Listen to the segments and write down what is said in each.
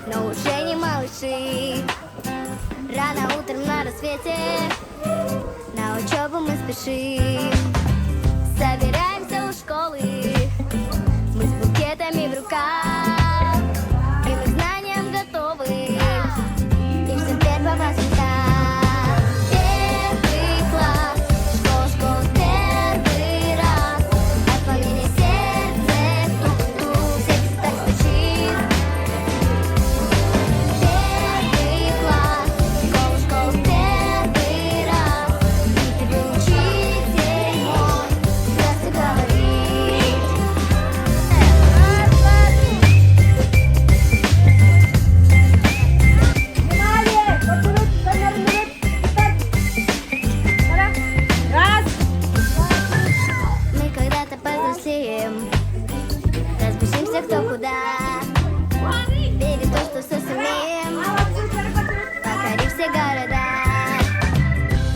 Но уже не малыши. Рано утром на рассвете на учебу мы спешим. Собираемся у школы, мы с букетами в руках, и мы к знаниям готовы, и ждем первого звонка. Первый класс, школа, первый раз. От волнения сердце тук-тук, сердце так стучит. Первый класс, школа, первый раз. И ты был учитель мой, здравствуй говорит. Мы когда-то повзрослеем, разбежимся кто куда. Верим в то, что все сумеем, покорив все города.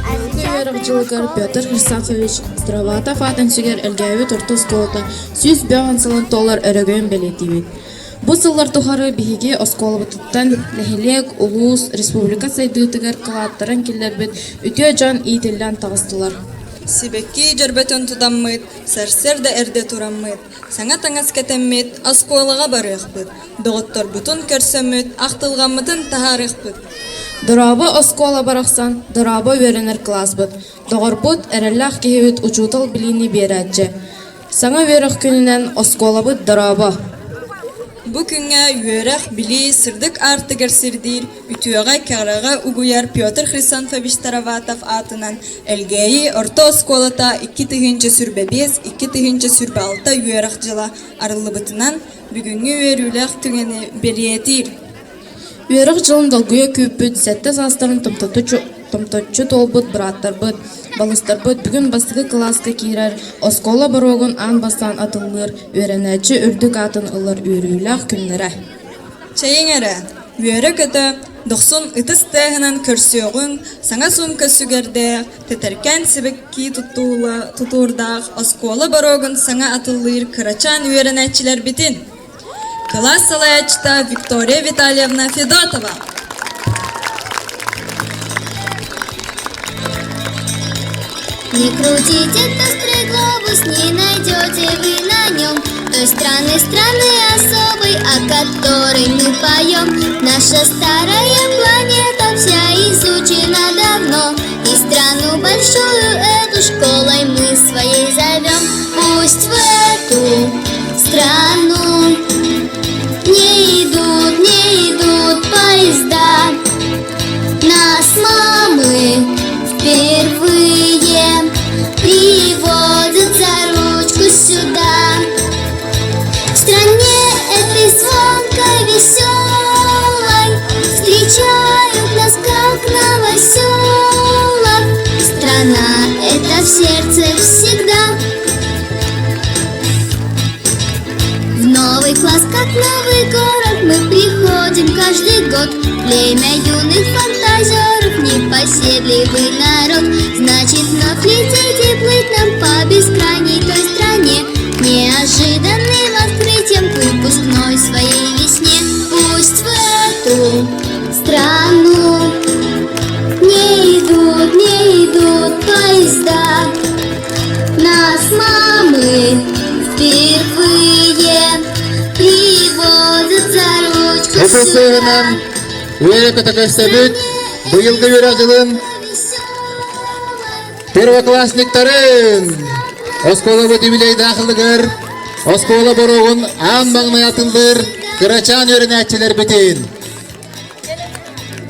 А сейчас Жылгар Петр Хрисафович Страватов атын сүгер элгәви тортус колта сүз бәган сылын толар өрөгөн белетибит. Бу сыллар тухары биһиге осколбуттан лехилек улус республика сайдытыгар кылаттырын киллербит үтө жан ийтиллән тагыстылар. Сибекки жөрбөтөн тудаммыт, сәрсер да эрде тураммыт. Саңа таңас кетеммит, асколага барыахпыт. Доғыттор бутун көрсөммүт, ақтылғаммытын тахарыхпыт. Дорабы оскола барахсан, дорабы веренер классбыт. Доғырбыт әреллах кехебит учутал билини берәтче. Саңа верех күнінен осколабыт дорабы. Бу күнгө үйөрөх били сырдык артыгар сирдир, үтүөга каграга угуяр Петр Хрисанфович Тараватов атынан элгеи орто осколата 2 сүрбе 5, 2 сүрбе 6 үйөрөх жыла арылыбытынан бүгүнгү үйөрүлэх түгени белиетир. Верех жылын долгуя күппүт, сәтті састарын томточу толбут, браттарбыт, балыстарбыт, бүгін бастығы класска кирер, оскола барогын ан бастан атылыр, өренәчі үрдік атын ылыр үйрүйләх күннері. Чайыңары, үйөрі көті, 90 ытыс тәғынан көрсөғын, саңа сумка сүгердәқ, тетәркен сібікки тұтурдақ, оскола барогын саңа атылыр, кырачан үйеренәчілер бітін. Класс салаячта Виктория Витальевна Федотова. Не крутите пестрый глобус, не найдете вы на нем той страны особой, о которой мы поем. Наша старая планета вся изучена давно, и страну большую эту школой мы своей зовем. Пусть в эту страну не идут поезда, нас мамы впервые приводят за ручку сюда. В стране этой звонкой веселой встречают нас как новоселов. Страна эта в сердце всегда. В новый класс, как новый город, мы приходим каждый год. Племя юных фантазеров, непоседливый народ. Значит, вновь лететь и плыть нам по бескрайней той стране, неожиданным открытием к выпускной своей весне. Пусть в эту страну не идут поезда, нас мамы впервые приводят за ручку сюда. Быйылгы үйрек жылын первоклассніктарын оскола дебилей дақылыгыр, оскола борогын ан бағмай атылдыр, кырачан өрінәтчілер бітін.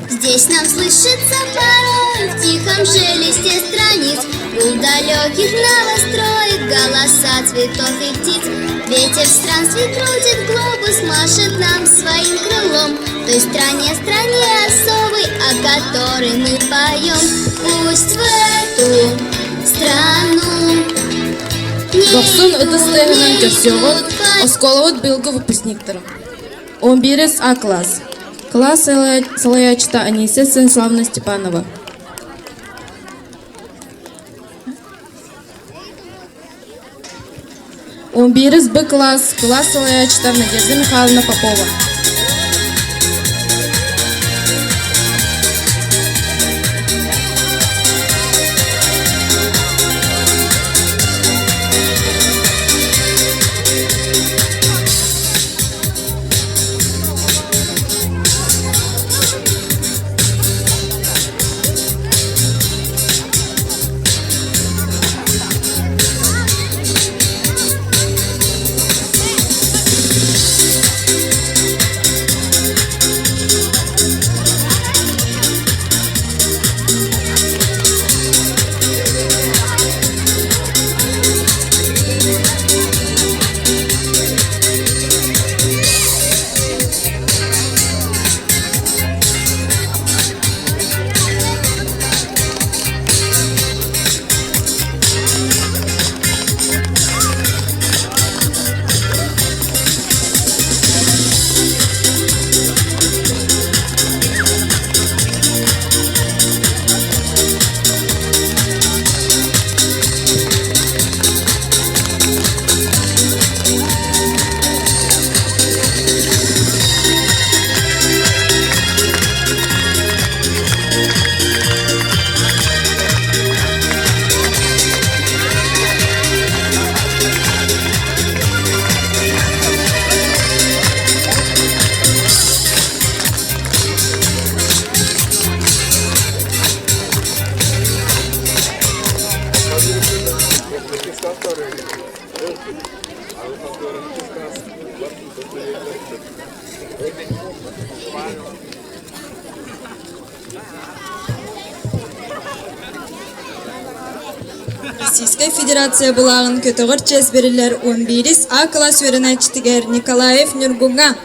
Здесь нам слышится порой в тихом шелесте страниц Гул далеких новостроек, голоса цветов и птиц. Ветер странствий крутит глобус, машет нам своим крылом. В той стране, стране особой, о которой мы поем. Пусть в эту страну Doksun ытыстыгынан көрсөҕүн осколовут билги выпускниктары. 11 А класс. Класс Салаячта Анисе Станиславовна Степанова. Он Б класс. Класс Салаячта Надежда Михайловна Попова. Российская Федерация булағын көтіғір чезберілер 11 А класс өрінәчтігер Николаев Нюргунга.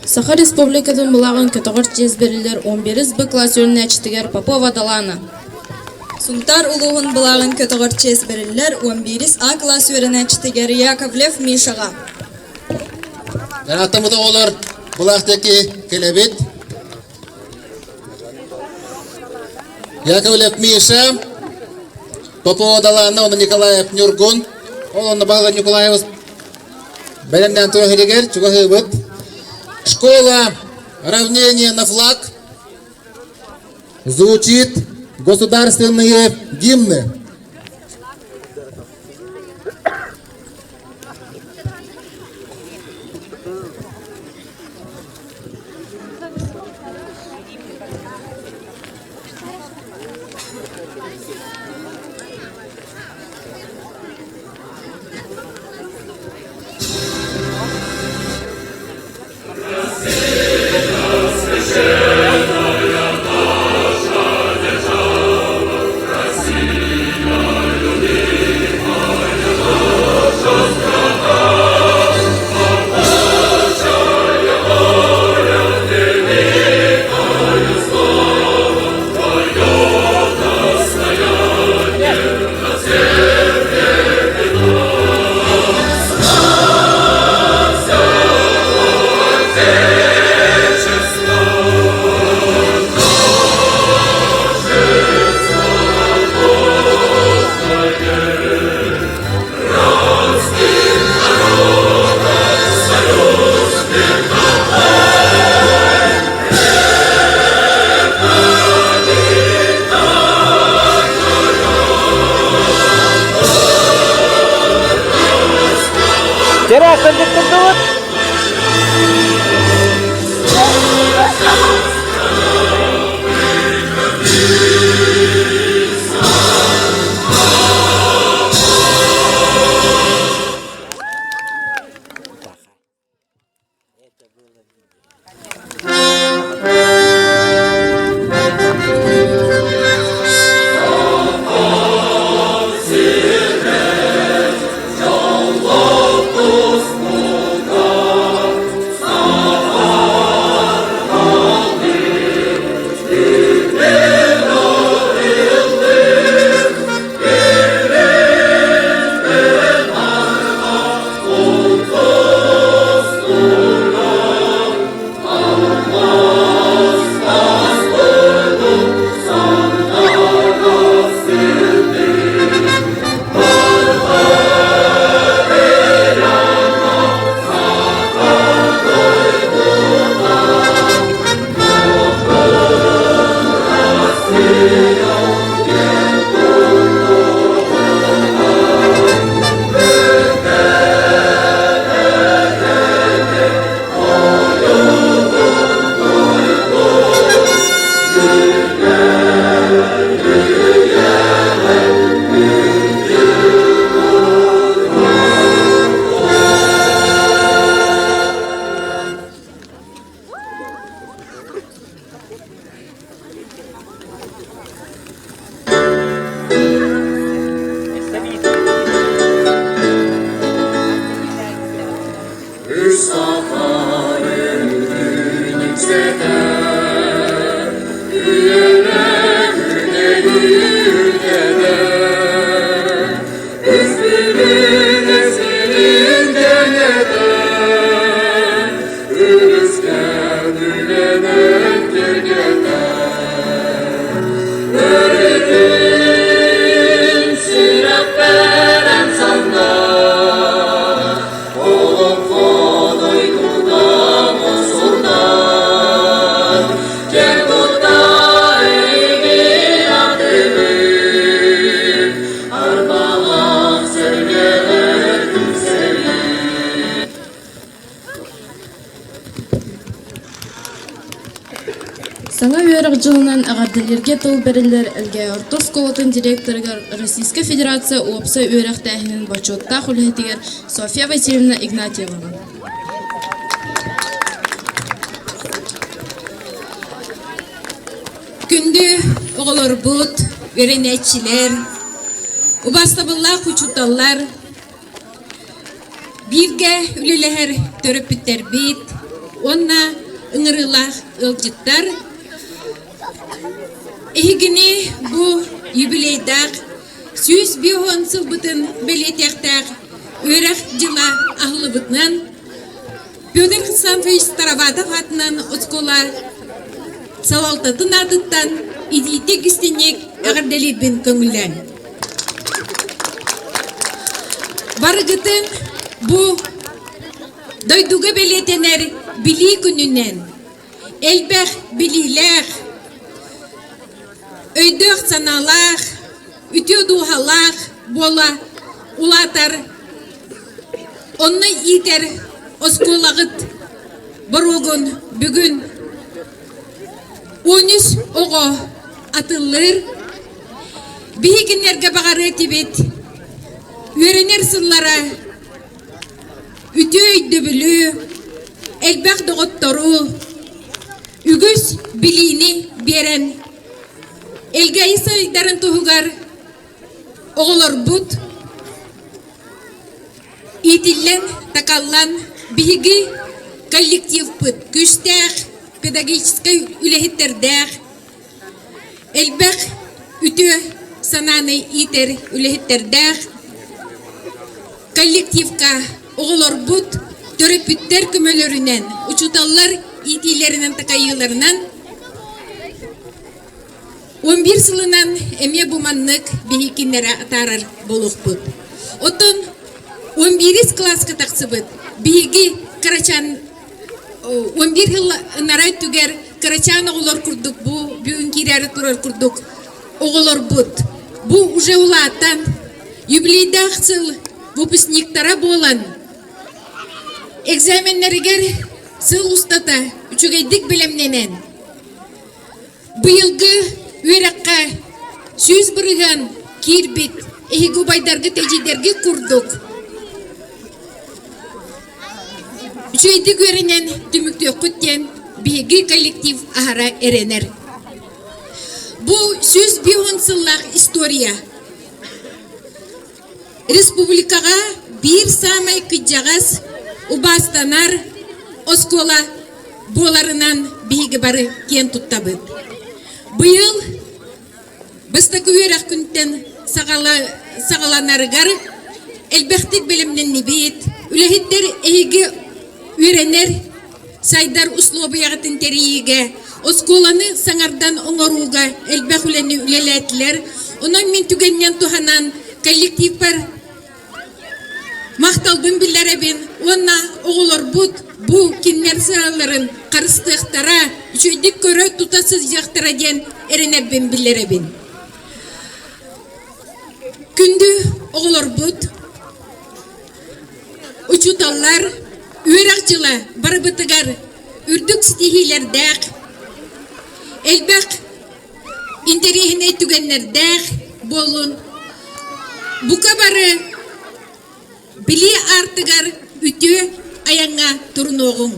Саха Республикадан булаган көтөгөр жезберилер 11 Б класс өрнәчтигер Попова Далана. Сунтар улуғын булағын көтіғір чезберілер 11 А класс өрінәчтігер Яковлев Мишаға. Атамыда олар булақтеки келебет. Яковлев Миша, Попова Далана, он Николаев Нюргун, он Багла Николаев Беленден Тухеригер, Чугахевит. Школа равнения на флаг звучит государственные гимны. Саңа үйерік жылынан ағардылерге тыл берілер әлге орта сколатын директорыгар Российская Федерация уапса үйерік тәхінін бачотта құлетігер Софья Васильевна Игнатьевна. Күнді оғылыр бұд, өренетчілер, ұбастабылла құчуталлар, бирге үлілер төріп біттер бит, онна ыңырылақ ылжыттар. Егіне бұл юбилейдақ, сүйіз биоғын сылбытын белетектақ, өрек жыла ағылы бұтынан, Петр Хрисантович Староватов атынан оскола салалтатын адыттан идейтек істенек ағырделербен көңілен. Барығытын бұл дойдуға белетенер білі күнінен, әлбәқ білілер, өйдіқ саналақ, үтеу дұғалақ бола улатар, онны итер осколағыт бұруғын бүгін 13 оғы атылыр, бейгінерге бағары тебет, өренер сыллара, үті өйді білі, әлбәқ доғыттару, үгіз біліні берен, әлгәйі сайдарын тұғығар, оғылар бұд, итілен, тақаллан, бейгі коллектив бұд, күштәқ, педагогический үлехеттердәқ, әлбәқ үті сананы итер үлехеттердәқ, коллективка оғылар бұд, төріп бүттер күмөлерінен, ұчуталар итилерінен тақайыларынан, 11 сылынан әме бұманнық бейкенлері атарар болуқ бұд. Отын 11 класска тақсы бұд, бейгі қарачан 11 yıl naray tüger Karaçan oğullar kurduk bu büyün kirarı turar kurduk oğullar bud. Bu уже ulatan юбилейді ақсыл выпускниктара болан. Экзаменлерігер сыл устата үчігейдік білімненен. Бұйылғы өраққа сөз бұрыған кирбет егі байдарға тәжидерге құрдық. Üçüydü görünen tümüktü okutten bir kolektif ahara erener. Bu söz bir onsıllık istoriya. Respublikaga bir samay kıcağız ubastanar oskola bolarından bir barı ken tuttabıd. Bu yıl bıstakı üyerak küntten sağalanarıgar elbektik bilimden nibiyet ülehitler egi Ürener saydar uslubu yağıtın teriyiga, oskolanı sanardan oңоруга elbeküleni üleletiler, onun min tügenen tuhanan kollektif par maqtalbın billerebin, ona oğullar bud, bu kinler sıraların karıstıqtara, üçüydük körü tutasız yaqtıra den erenebin billerebin. Kündü oğullar bud, uçutallar, Üyerakçıla barabıtıgar ürdük stihilerdek, elbek interihine tügenlerdek bolun. Bu kabarı bili artıgar ütü ayağına turnuğun.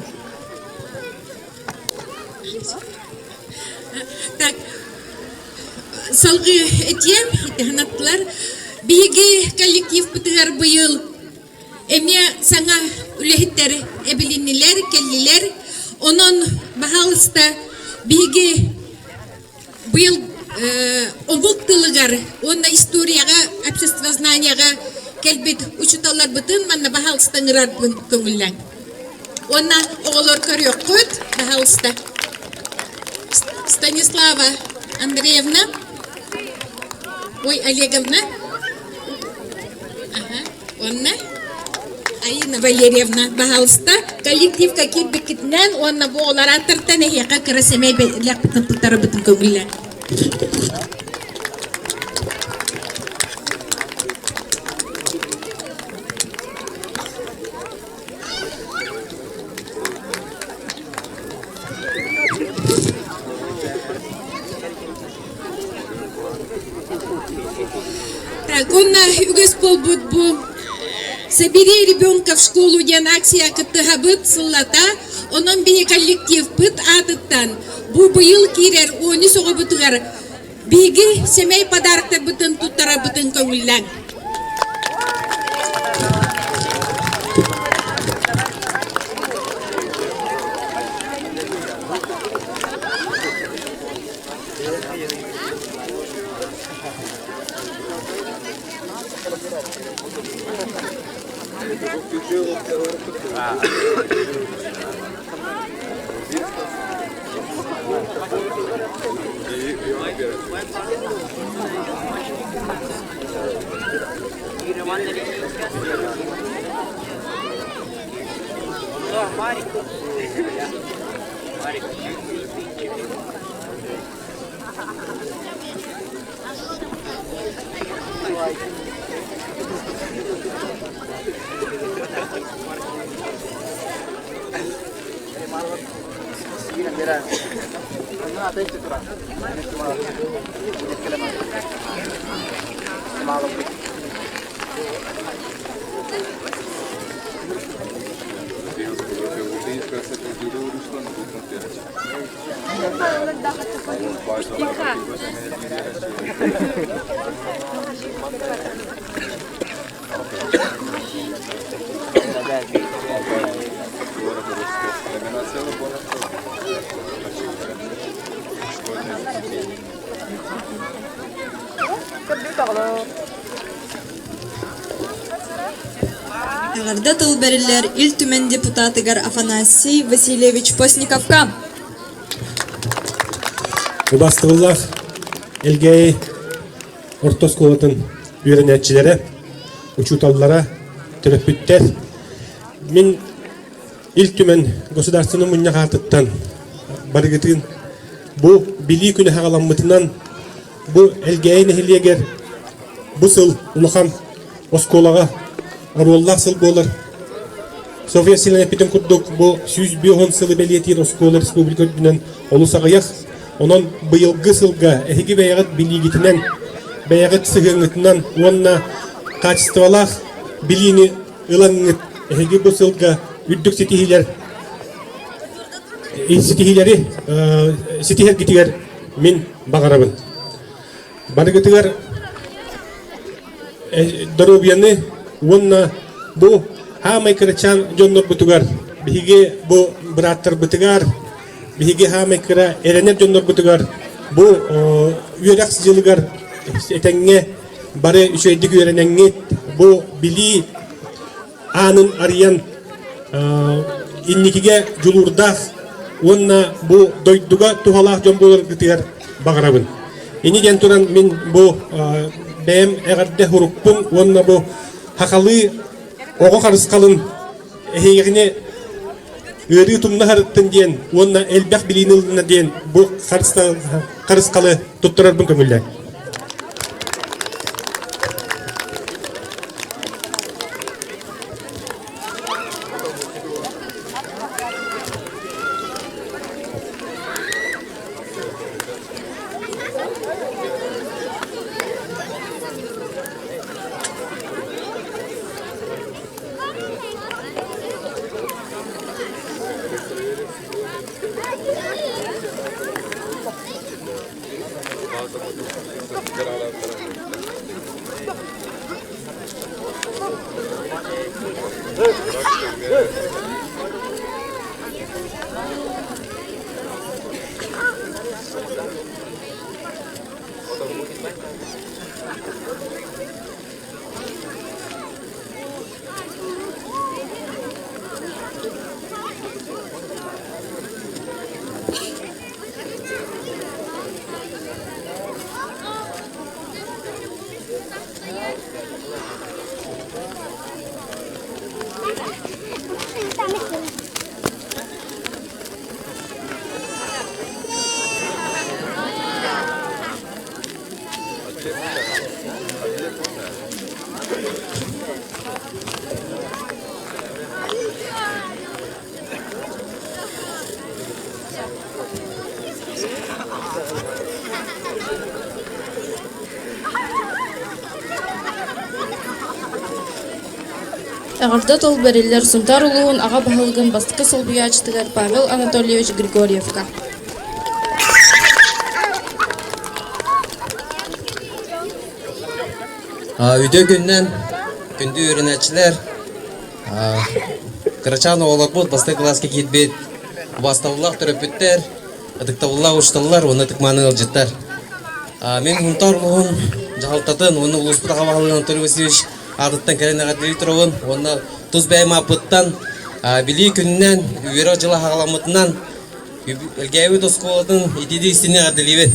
Tak, salgı etiyem, itihanatlar, bihigi kolektif bıtıgar bu yıl. Emya sana ülehitler, ebelinliler, kelliler, onun bahalısında bihigi bu yıl ovuktılıgar, onun istoriyaga, обществознаниyaga kelbet uçutallar bütün, manna bahalısında ngırar köngülen. Ona oğullar körüyor kut, bahalısında. Stanislava Andreevna, Oy Olegovna, ona, Ayna Valerievna Bahalsta, коллектив какие бекетнен, он на болара тартане яка красемей бек битен путара битен көңүлләр. үгіз болбут бу. Собери ребенка в школу ден акция кыттыгабыт сыллата, онон бии коллектив быт атыттан. Бу быйыл кирер уону соғыбытыгар. Биги семей подарктар бытын туттара бытын көңүллән. Ағарда тыл бәрілер ил түмен депутатыгар Афанасий Васильевич Постниковка. Убастығыллах Элгей Ортос колатын үйренетчілері, учуталлара, терапевттер. Мен ил түмен государственный мұнна қатыттан барығытын бұл били күні хағаламмытынан бұл Элгей нәхілегер бұл сыл ұлыған осколаға Аруллах сыл болар. София Селена Питен Курдук бұл 110 сылы бәлетер Оскола Республика дүнен олысағаяқ. Онын бұйылғы сылға әхеге бәйағыт білігітінен, бәйағыт сығыңытынан, онына качестволақ біліні ұлаңыт әхеге бұл сылға үддік сетихер кетігер мен бағарабын. Барығытығар дорубияны онна бу хамай кырачан жоннор бутугар биге бу браттар бутугар биге хамай кыра эренер жоннор бутугар бу үйракс жылыгар этеңге бары үчөйдүк үйренеңге бу били анын арыян инникиге жулурдах онна бу дойдуга тухалах жон болор гытыгар багарабын ини ден туран мен бу бэм эгерде хурукпун онна бу Хакалы оғы қарысқалын әйгіне өрі тұмна харыттын ден, онна әлбәқ білейнілдіна ден бұл қарысқалы тұттырар бұн көмілі. Ағырда тол берелер сунтар улуын аға бағылығын бастықы солбиячтығар Павел Анатольевич Григорьевка. Үйдө күннен күнді үйренәтчілер Кырачан оғылар бұл басты класска кетбет бастаулақ түрөпіттер ыдықтаулақ ұшталылар, оны тықманы ылжыттар. Мен ұнтар ұлығын жағалтатын, оны ұлыспыдаға бағылығын Анатолий Васильевич адыттан кәрен ағадылы тұрығын, оны тұз бәйім апыттан білі күннен үйері жылы ағаламытынан үлгәйі досқолатын едеді істіне ағадылы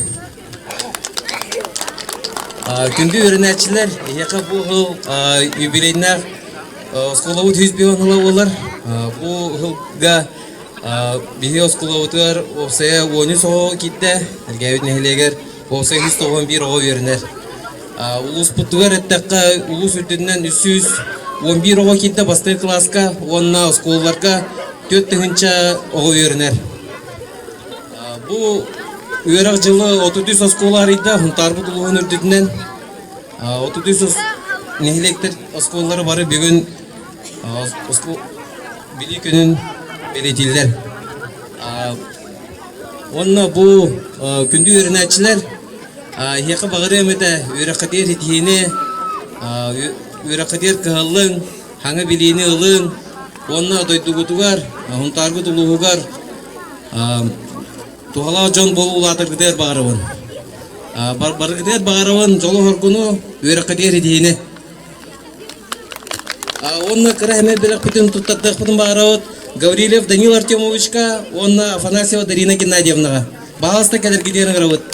Күнді үйренәтчілер, еқі бұл юбилейнақ Осколауыт 100 бейон ұла олар. Бұл ғылға бейі осколауытығар опсая 13 оғы кетті. Әлгәйіт нәхілегер опсая 191 оғы верінер. Улус бұттығар әттәққа улус үрдінен 311 оғы кетті басты класска, онына осколаларға 4-тігінші оғы верінер. Бұл Үйерак жылы 30 осколар еді, ұнтар бұдылығын үрдетінен 30 нехелектер осколары бары бүгін білі күнін белетелдер. Онына бұл күнді үйренәтчілер еқі бағыры әметі үйрақадер етейіне, үйрақадер кығылың, хаңы білейіне ұлың, онына дойдығытығар, ұнтар бұдылығығар, Туғала жон болу ұлатыр кедер бағарауын. Бары кедер бағарауын жолы хоркуну өрі кедер едейіне. Онына кіра әмер білік бүтін тұттаттық бүтін бағарауыт Гаврилев Данил Артемовичка, онына Афанасьева Дарина Геннадьевнаға. Бағалысына кәдер кедерін ғарауыт.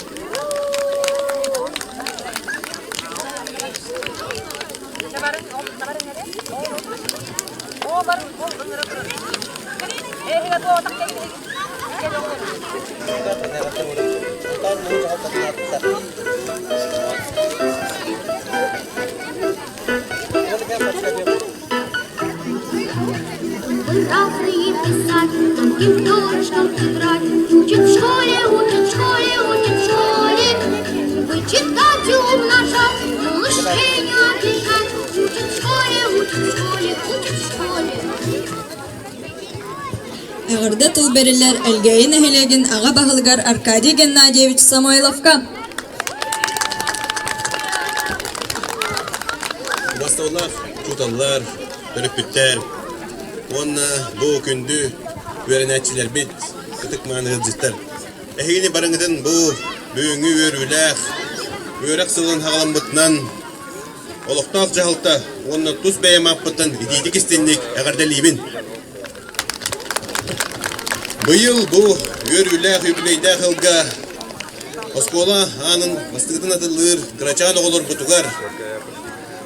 Разные писать, тонким перышком тетрадь. Учат в школе, учат в школе, учат в школе. Вычитать и умножать, малышей не отвлекать. Учат в школе, учат в школе, учат в школе. Ағырда тұл берілер әлгейін әхелеген аға бағылығар Аркадий Геннадьевич Самойловка. Бастаулар, чуталлар, өріпіттер, онна бұл күнді өренәтчілер бет, күтік маңы ғылжыттар. Әхегіне барыңыдың бұл бүйіңі өріләқ, өрәқ сылын хағаламбытынан, олықтақ жағылта, онна тұз бәйім аппытын едейдік істенлік әғардалейбін. Бұйыл бұл өріләқ үбілейді қылға, Оскола анын бастығыдың адылыр, Кырачан оғылыр бұтығар,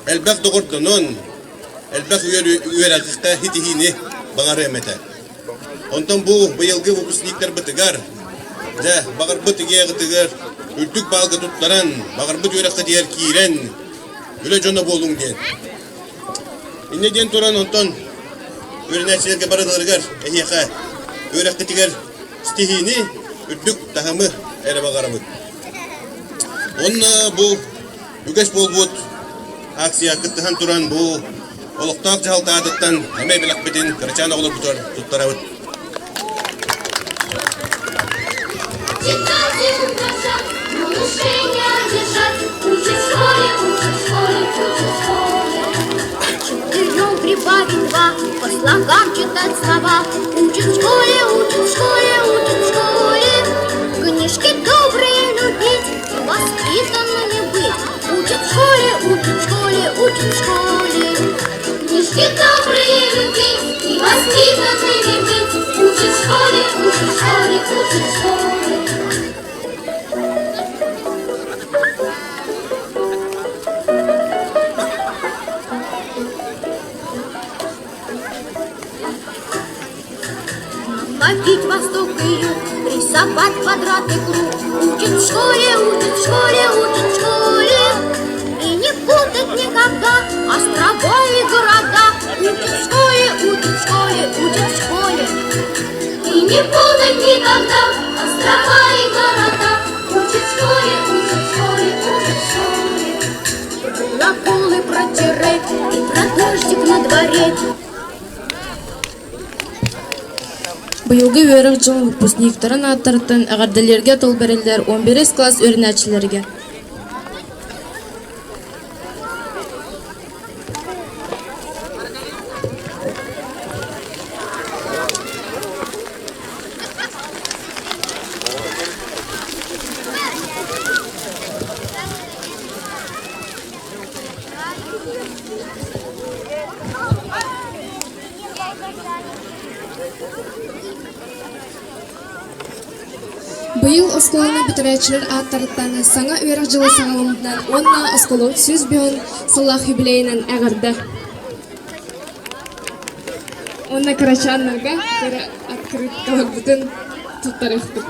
Әлбәқ доғырдынан, әлбәқ үйерәлқіққа хитихіне бағары әмәті. Онтан бұл бұйылғы выпускниктер бұтығар, бағыр бұтыге ғытығар, үлтік балғы тұттаран, бағыр бұт үйерәққа дейер кейрен, үлі жона болуң ден. Иннеден тұран онтан үйерәнәтшілерге барыдылырғар, әйеқа үйерәққа дейер стихіне үлтік тағымы әрі бағары бұт. Онна бұл үгәс бол бұт, акция кыттыхан туран бұл олықтақ жағалта адыттан әмей білік бітін Кырачан оғылы бұтар тұттарауыт. Читать и умножать, малышей не одержать. Учат в школе, учат в школе, учат в школе. Четырем прибавить два, по слогам читать слова. Учат в школе, учат в школе, учат в школе. Книжки добрые любить, воспитанными быть. Учат в школе, учат в школе, учат в школе. Книжки добрые любить и воспитанными быть. Учат в школе, учат в школе, учат в школе. Копить восток и юг, рисовать квадрат и круг. Учат в школе, учат в школе, учат в школе. И не путать никогда острова и города. Учат в школе, учат в школе, учат в школе. И не путать никогда острова и города. Учат в школе, учат в школе, учат в школе. Глаголы про тире и про дождик на дворе. говорит. Быйылгы үөрэг жыл выпускниктарын аттарыттан әгәрделерге тол берелдер 11 класс өрнәчиләргә. Быйыл осколаны бітірәчілер аттарыттан саңа өрік жылы саңалымдан онна осколу сүз бүйін сыллах юбилейінен әғірді. Онна карачанларға көрі открыткалар бүтін тұттарықты.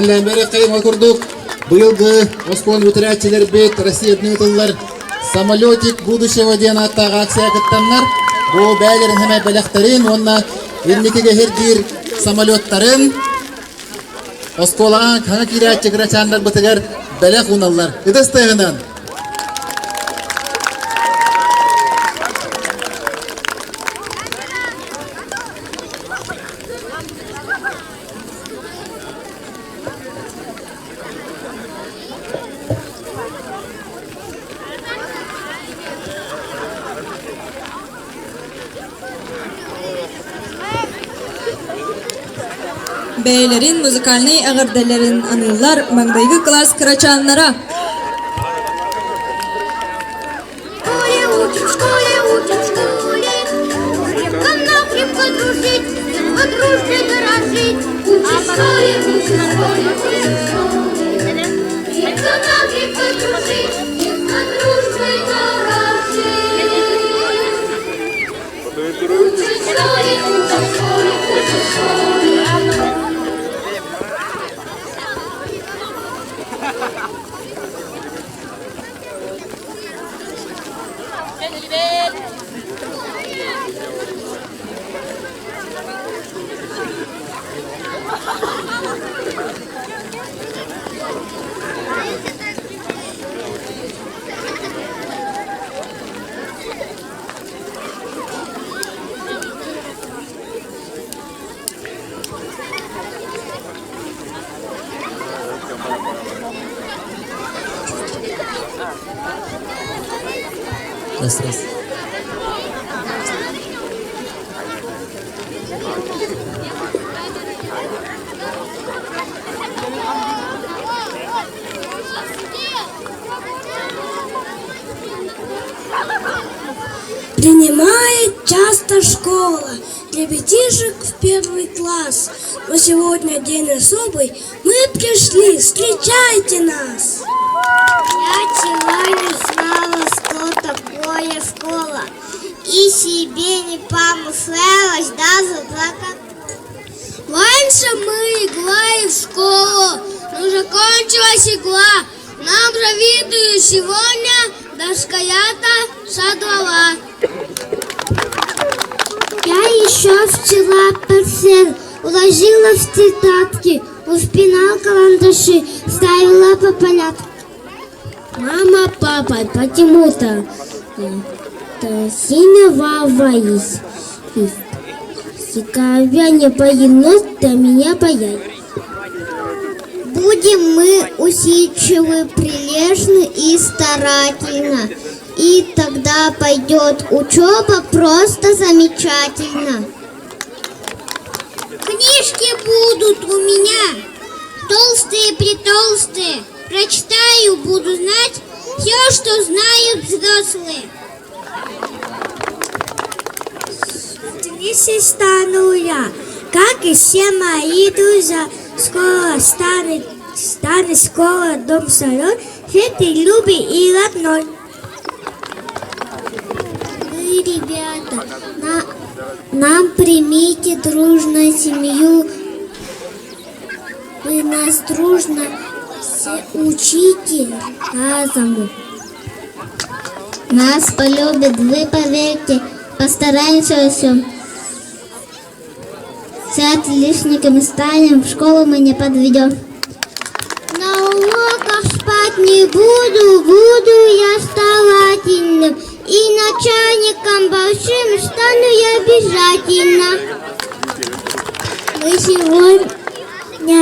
Әллән бері қайын окурдук. Быйылгы осколын бүтерәчилер бет Россиядны тыллар самолетик будущего ден аттағы акция кыттаннар. Бу бәлерін хәмә бәләхтәрін, онна 22-ге хердир самолеттарын Осколаға қаңа кирәтчі кірачандар бұтығар бәләқ уналар. Үдістігінен. Beylerin müzikalny ägerdelerin anılar mangdaýgy klass kıraçanlara. В школе учат, в школе. Крепко дружить, по дружбе дорожить. Учат в школе, учат в школе. Крепко дружить, по дружбе дорожить. Учат в школе, учат в школе, учат в школе. Раз. Принимает часто школа ребятишек в первый класс. Но сегодня день особый, мы пришли, встречайте нас. Я сегодня знала, что такое школа, и себе не помыслялась даже заплакать. Раньше мы играли в школу, но закончилась игра. Нам завидуют сегодня дошколята шаглова. Я еще вчера портфель уложила в тетрадки, успинала карандаши, ставила по порядку. Мама, папа, почему-то сильно боюсь. Когда не боюсь, то меня боятся. Будем мы усидчивы, прилежны и старательно. И тогда пойдет учеба просто замечательно. Книжки будут у меня толстые-притолстые. Прочитаю, буду знать все, что знают взрослые. Отлично стану я, как и все мои друзья. Скоро станет скоро дом салон, светлый, любый и родной. Вы, ребята, нам примите дружную семью. Вы нас дружно все учите разуму. Нас полюбят, вы поверьте, постараемся во всем. Все отличниками станем, в школу мы не подведем. На уроках спать не буду я старательным. И начальником большим стану я обязательно. Мы сегодня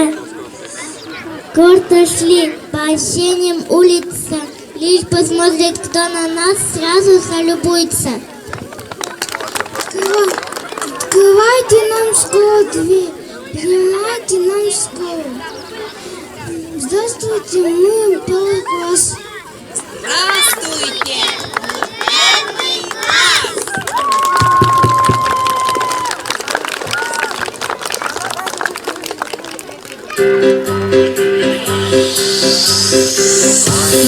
гордо шли по осенним улицам, лишь посмотреть, кто на нас сразу залюбуется. Открывайте нам скоро дверь, принимайте нам скоро. Здравствуйте, мы первый класс. Здравствуйте!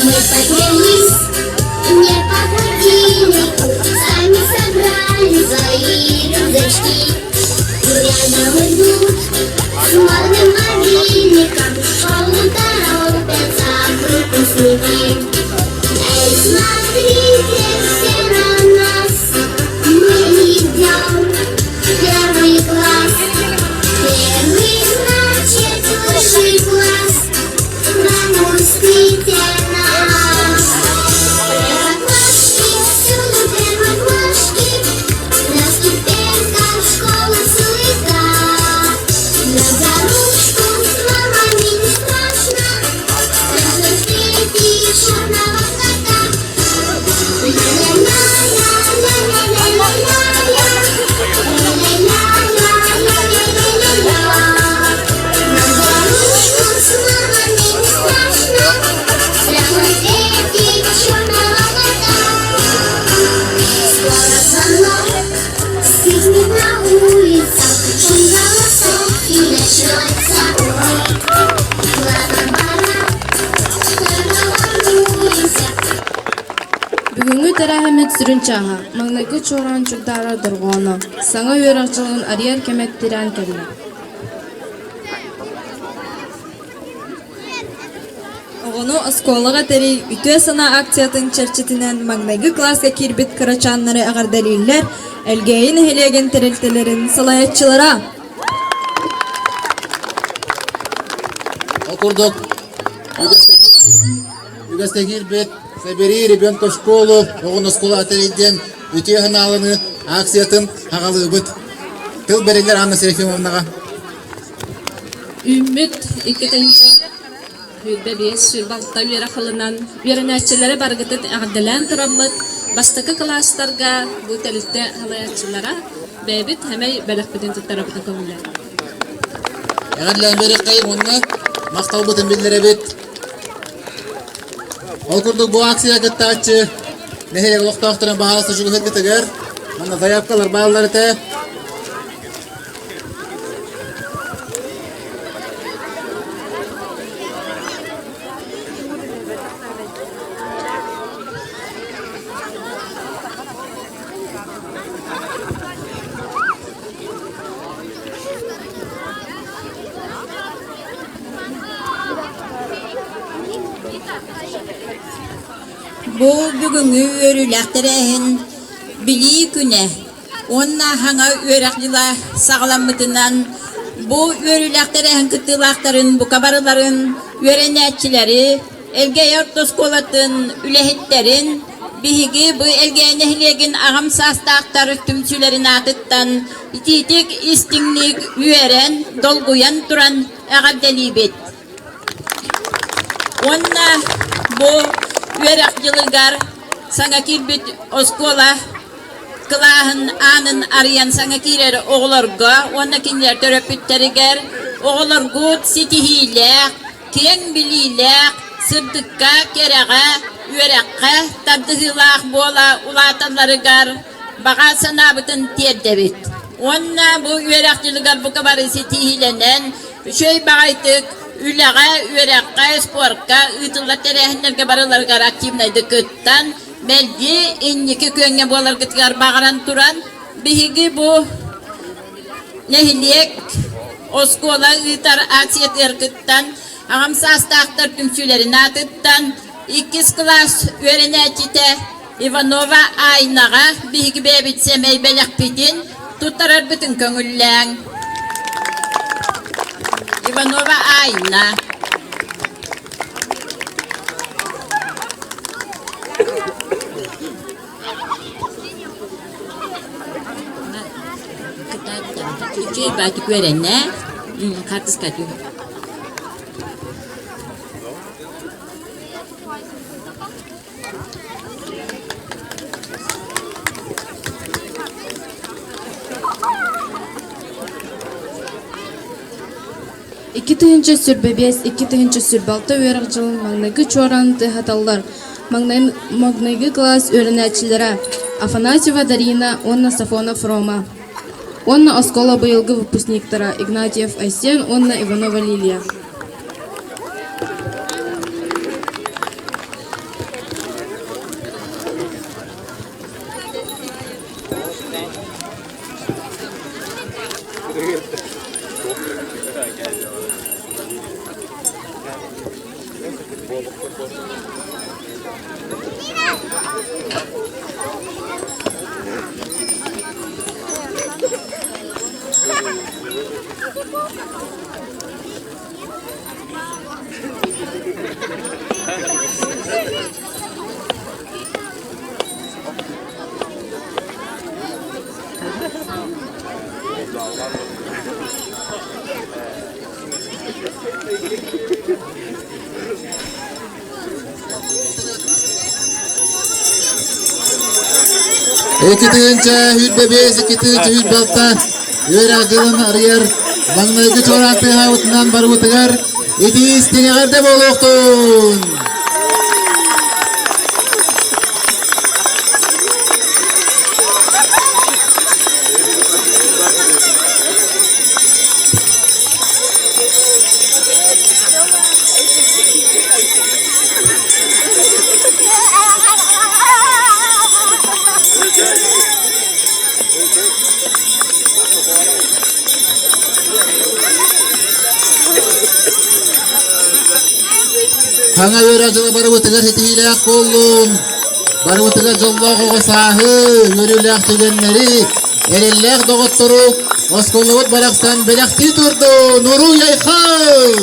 Мы поднялись, не походили, сами собрали свои рюкзачки. Рядом идут с модным мобильником, в школу торопятся выпускники. Эй, смотрите все на нас, мы идем в первый класс. Первый значит высший класс. Пропустите нас. Первоклашки, всюду первоклашки, на ступеньках школы суета. На дорожку с мамами не страшно, даже встретить черного кота. Бүгүнгү тарахамет сүрүнчаха, маңнайгы чоран чурдара дургону, саңа үйракчылын арьер кеметтирен келе. Оғыну осколыға тәрі үтө сана акциятын чәрчетінен маңнайгы класска кирбит кырачаннары ағардалилер әлгейін хелеген тәрелтелерін салаятчылара. Окурдук. Югасты кирбит. Собери ребенка в школу, оғын оскола атариден үте ғаналыны акциятын ағалы бұд. Тыл берелер Анна Серафимовнаға. Үміт икетенче үйді бес сүйбалта үйері қылынан үйерінәтчілері барғытыт ағдылан тұрамыд бастықы кластарға бұл тәлітті қалаятчылара бәйбіт әмей бәлік бітін тұттарабыды көмілер. Әғадлан бері қайым онына мақтал бұтын білдері бет. Окурдук bu акция гыттачы нехе лохтахтырын бағаласы жүгі хылгытыгар. Мана заявкалар бағалары тә. Bu бүгүнгү өрүләктерәһин били күнә. Онна хаңа өрәкҗыла сагламытынан бу өрүләктерәһин кытылактарын, бу кабарларын өрәнәчиләре, элгә яртос колатын, үләһеттерин, биһиги бу элгә нәһлеген агам састактары түмчүләрен атыттан, ититик истиңник үрән, долгуян туран агадәлибет. Онна бу Üyerak yılgar sana kirbit oskola kılahın anın arayan sana kirer oğlarga ona kinler töröpütteriger oğlar gut sitihiyle ken biliyle sırdıkka kerege üyerakka tadıhılak bola ulatanları gar bağa sana bütün tiyerdebit ona bu üyerak yılgar bu kabarı sitihilenen şey bağaytık Ülağa, üyerakka, sporka, ıtılla terehinlerge barılarga aktivnaydı kıttan, belki inniki köyüne bolar gıtkar bağıran turan, bihigi bu nehiliyek, oskola ıtar aksiyet erkıttan, ağam sastağıtlar tümsülerin atıttan, 2 klas öğrenecite Ivanova aynağa, bihigi bebit semey belak pitin, tutarar bütün köngüllen. Ivanova Ayna. Чей батик веренне. Картис катю. Икки тыгынча сүрбебес, икки тыгынча сүрбалта уйрак жылын маңнайгы чоран тыхаталлар. Маңнайгы класс өрінәчілері Афанасьева Дарина, Онна Сафонов Рома. Онна Оскола быйылгы выпускниктара Игнатьев Айсен, Онна Иванова Лилия. İki tığınca hüt bebes, iki tığınca hüt balta. Yörak жылын arıyar. Mangnaygı çoran tığa utunan barı utıgar. Eti isteğerde boluktun. Hanga yörak жылы barı utıgar eti hilak kollun. Barı utıgar jolloğu sahı. Yörülak tügenleri. Erellak doğutturuk. Oskoluğut baraksan belakti turdu. Nuru yaykhal.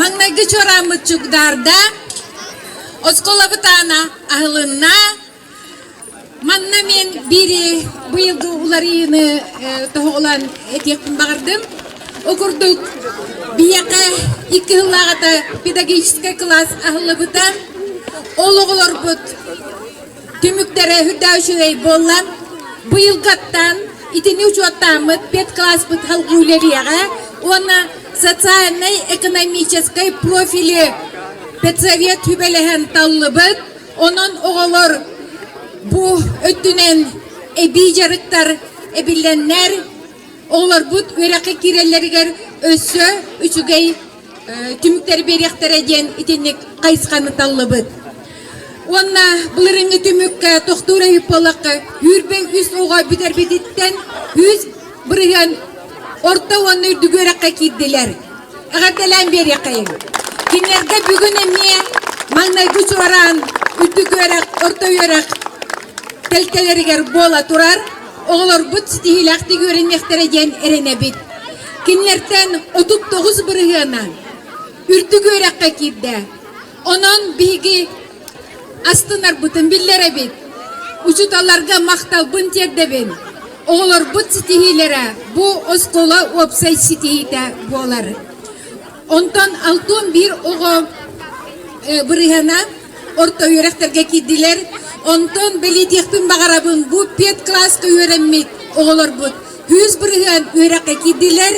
Маңнайгы чорамы чугдарда Оскола бытана ahılına manna men biri bıyılgı ularını tohu olan etiyektin bağırdım. Okurduk biyaka 2 yıllağıta pedagogический класс ahılı bıtan oluğulur bıt tümüklere hüddavşüvey bollan bıyılgattan itini uçuattamıt 5 класс bıt halgı uleriyağa ona социальной экономической профили педсовет hübelehen tallıbıt onun oğulur bu öttünen ebijarıktar ebilenler oğulur bud örekı kireleriger össü üçügey tümükleri beriyaktar eden itenek kayıskanı tallıbıt. Onna bılırını tümükka tohtura hüpolakı hürbe üst oğa büder beditten yüz bırıgan orta onu dügörekka kiddiler. Ağartalan beriyakayım. Kinlerge bugün emme mağnaygı çoran üddügörek orta yörek telteleriger bola turar, oğulur bud stihilakti görünmekteregen erenebit. Kinlerden 39 bırığına ürtü görekka kidde. Onun bilgi astınar butun billere bit. Uçutalarga maktal bın terdebin. Oğulur bud stihilere bu oskola opsay stihide bolar. Ondan altın bir oğul bırığına orta yürekterge kiddiler. Ondan belediyetin bağırabın bu 5 klaska öğrenmeyt oğulur bud. 100 bırığın öğrekke kiddiler.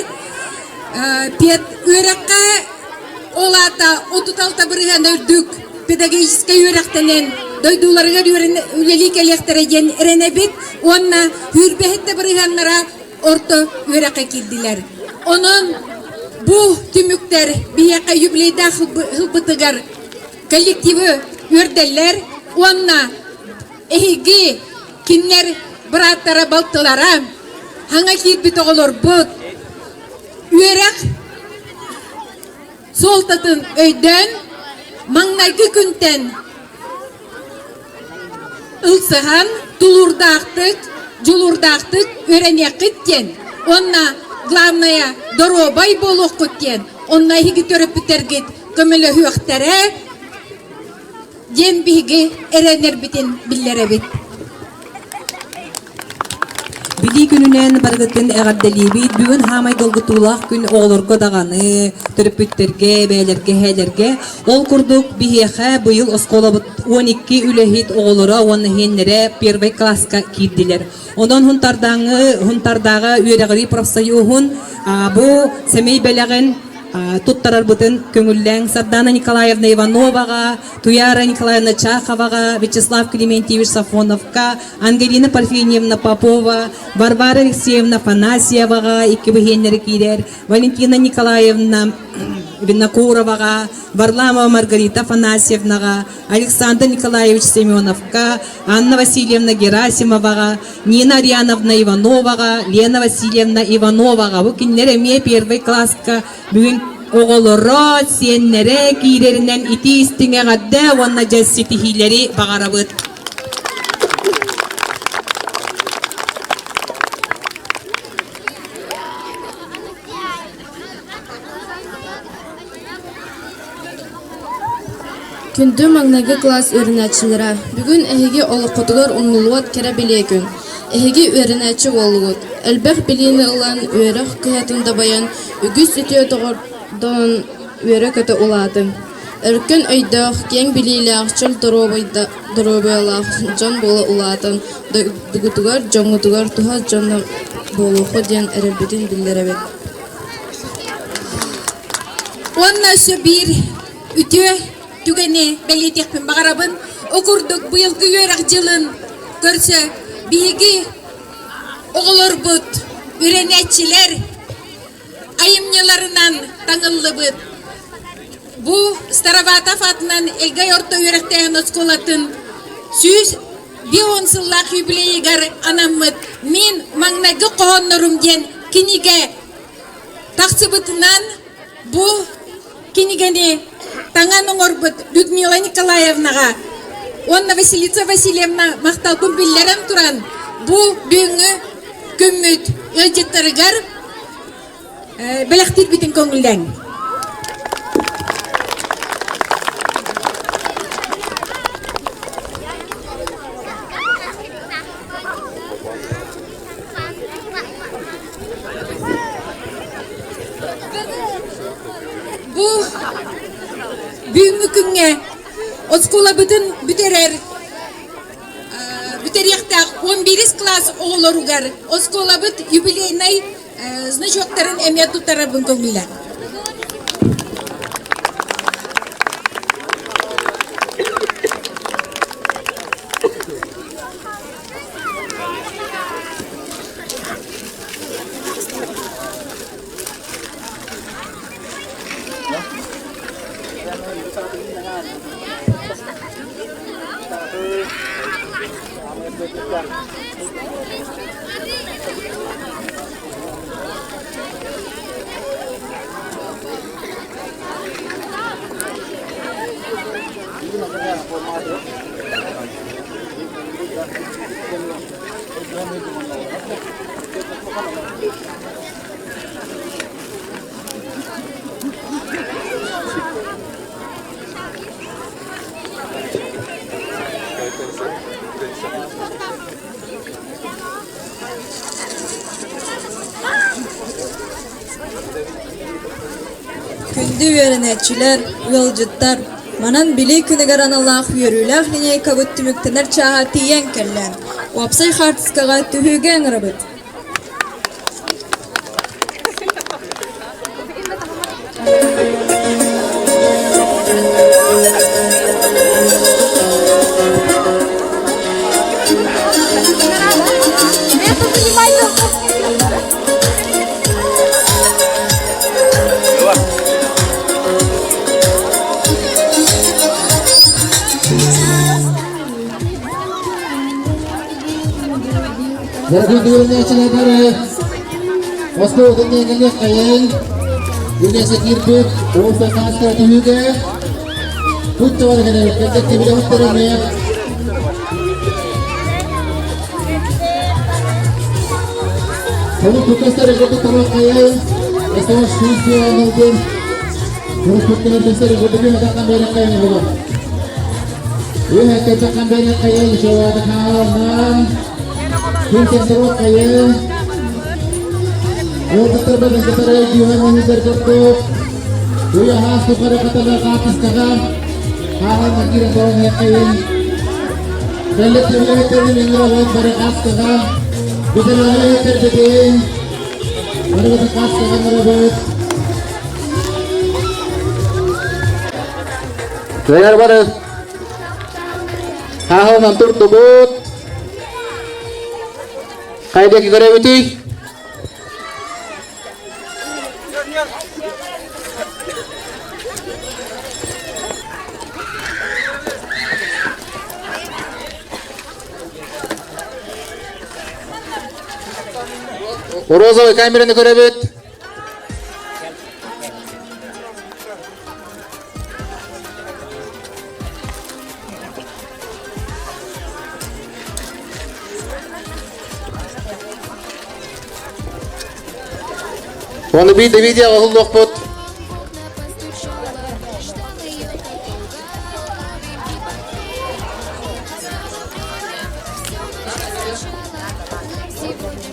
5 öğrekke olata 36 bırığın ördük. Pedagogический öğrektenen doydularga ülelik elektregen erenebit. Onna hürbehette bırığınlara orta öğrekke kiddiler. Onun bu tümükler biyaka yübleyde hılbıtıgar kollektivi ördeller. Onna ehigi kinler bırattara baltılara hanga kirbit olur bud. Üyerek soltatın öyden mangnaygı günten ılsıhan tulurdaktık, julurdaktık öğrenek gitken. Onna главная доробай болуq gitken. Onna higi törüp bitergit kömele hüyaktere jen bihigi erenler bitin billerabit. Bili gününen bargıtın eğaddelibi bugün hamay dolgutulak gün oğlurga dağanı, törpütterge, beylerge, helerge. Ol kurduk bihiyehe bu yıl oskola 12 ülehit oğlura, onu henlere первый klaska kirdiler. Ondan huntardağı üyeregri profsayuhun bu semey belagın tuttarar butun köngüllen Сардана Николаевна Ивановаға, Туяра Николаевна Чаховаға, Вячеслав Клементьевич Сафоновқа, Ангелина Парфеньевна Попова, Варвара Алексеевна Фанасьеваға, икебігенлері кейдер, Валентина Николаевна Винокуроваға, Варламова Маргарита Фанасьевнаға, Александр Николаевич Семеновқа, Анна Васильевна Герасимоваға, Нина Ариановна Ивановаға, Лена Васильевна Ивановаға. Бұл күнлер әме первый класска бүгін оғылыра сенлері кейлерінен ити істіңе ғадда онна жәссеті хейлері бағарабыд. Күнді маңнағы класс өрінәтшілері. Бүгін әйге олыққытығыр ұңылуат кәрі біле күн. Әйге өрінәтші олығыд. Әлбәқ білені ұлан өріқ күйетінде баян үгіз үтіе тұғырдан өрі көті ұладың. Үркін өйдіқ, кен білейлі ақчыл дұробайлақ жан болы ұладың. Дүгітігір, жоңғытығыр, тұға жонның болуқы ден әрілбетін білдірі бет. Онна сөбір үтіе түгені бәлетекпен бағарабын оқырдық бұйылғы өріқ жылын көрсі биігі оғылыр бұд үйренетшілер айымнеларынан таңылы бұд. Бұ Староватов атынан әлгай орта өріқтайын осколатын сүйіз бион сыллақ юбилейгар анамыд. Мен маңнағы қоғынырым ден кенеге тақсы бұтынан бұ кенегені таңан оңырбыд Людмила Николаевнаға, онна Василица Васильевна мақтал күмбілерін тұран, бұ бүйіңі көммет өйдеттірігер біліқтер бітін көңілден. Бұ бүгінгі күнге оскола бүтін бүтерер яқтақ 11 класс оғылыругар оскола бүт юбилейный значоктарын әмет тұттарабын көңілі. Күнді өрінәтшілер, ұялжыттар, манан білей күнігер аналақ үйеріләқ ліне кабыт түміктінер чаға тиен кәллән. Уапсай қартысқаға түхіген рабыт. Därför öğrenciler böyle Moskova deneyimli kayın Güneşe kirbip Oğuzda kanska tühüge Kuttu var gene Kendekte bile muhteremeye Konu tukasları kutu tamam kayın Esas şüzü anıldır Konu tukasları kutu bir mekaktan beri kayın Uya kita kambing kayu Jawa Tengah. Kita terus kayu. Untuk terbatas kepada Johan Manisar Kurtuk. Uya has kepada kata kapas kakak. Hal mengira bawang kayu. Kalau kita ini mengerawat pada kapas kakak. Bisa lagi terjadi. Pada kata kapas kakak merawat. Dengar pada hal nantur tubut kayak dia kira itu Orozo kamera ni korebet Он видео Allah pot.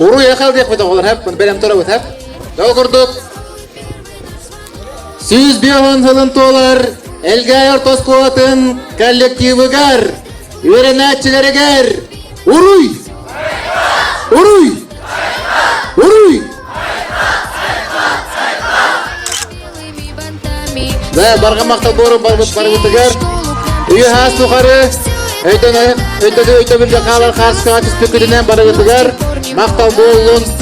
Uru ya kal dia foto olar hep, belam tora buat hep. Daw kurduk. $100,000 Elgay Orta Oskolatın kollektivigar, öğrenicilerger. Uruy! Uruy! Uruy! Да, барга мактал борун барбытыгар. Үйі хас тухары. Өйтөбүлді қалар қарсыға түспекідінен барбытыгар. Мақтал болуын.